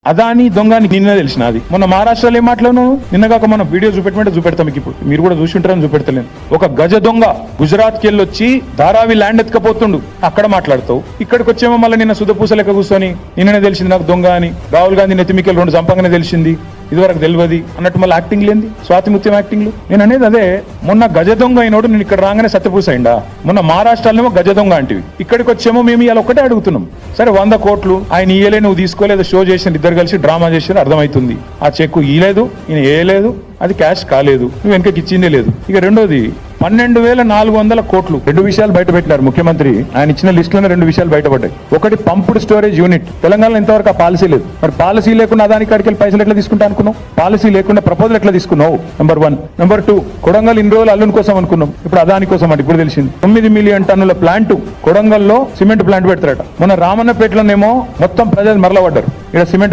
అదాని దొంగని నిన్న తెలిసిన అది మొన్న మహారాష్ట్రలో ఏం మాట్లాడినావు నిన్నగాక మనం వీడియో చూపెడతాం మీకు ఇప్పుడు మీరు కూడా చూసి ఉంటారని చూపెడతలేను. ఒక గజ దొంగ గుజరాత్ కి వెళ్ళొచ్చి ధారావి ల్యాండ్ ఎత్తుకపోతుండు అక్కడ మాట్లాడతావు. ఇక్కడికి వచ్చేమో మళ్ళీ నిన్న సుధపూస లెక్క కూర్చొని నిన్ననే తెలిసింది నాకు దొంగ అని, రాహుల్ గాంధీ నెత్తిమికలు 2 చంపగానే తెలిసింది, ఇదివరకు తెలియదు అన్నట్టు మళ్ళీ యాక్టింగ్ లేని స్వాతిముత్యం యాక్టింగ్లు. నేను అనేది అదే, మొన్న గజ దొంగ అయినోడు నేను ఇక్కడ రాగానే సత్యపూస అయిందా? మొన్న మహారాష్ట్రలోనేమో గజ దొంగ అంటివి, ఇక్కడికి వచ్చేమో మేము ఇలా ఒకటే అడుగుతున్నాం. సరే 100 కోట్లు ఆయన ఇయ్యలే, నువ్వు తీసుకోలేదు, షో చేసిన ఇద్దరు కలిసి డ్రామా చేసిన అర్థమవుతుంది. ఆ చెక్కు ఇయ్యలేదు, ఈయన వేయలేదు, అది క్యాష్ కాలేదు, నువ్వు వెనకకి ఇచ్చిందే లేదు. ఇక రెండోది 12,400 కోట్లు 2 విషయాలు బయట పెట్టినారు ముఖ్యమంత్రి. ఆయన ఇచ్చిన లిస్ట్ లోనే 2 విషయాలు బయటపడ్డాయి. ఒకటి పంప్డ్ స్టోరేజ్ యూనిట్. తెలంగాణలో ఇంతవరకు ఆ పాలసీ లేదు. మరి పాలసీ లేకుండా దానికి కాడికి వెళ్ళి పైసలు ఎట్లా తీసుకుంటా అనుకున్నావు? పాలసీ లేకుండా ప్రపోజల్ ఎట్లా తీసుకున్నావు? నెంబర్ 1. నెంబర్ 2, కొడంగల్ ఇన్ని రోజులు అల్లుని కోసం అనుకున్నాం, ఇప్పుడు అదాని కోసం అంటే ఇప్పుడు తెలిసింది. 9 మిలియన్ టన్నుల ప్లాంట్ కొడంగల్లో సిమెంట్ ప్లాంట్ పెడతారట. మొన్న రామన్నపేటలోనేమో మొత్తం ప్రజలు మరలబడ్డారు, ఇక్కడ సిమెంట్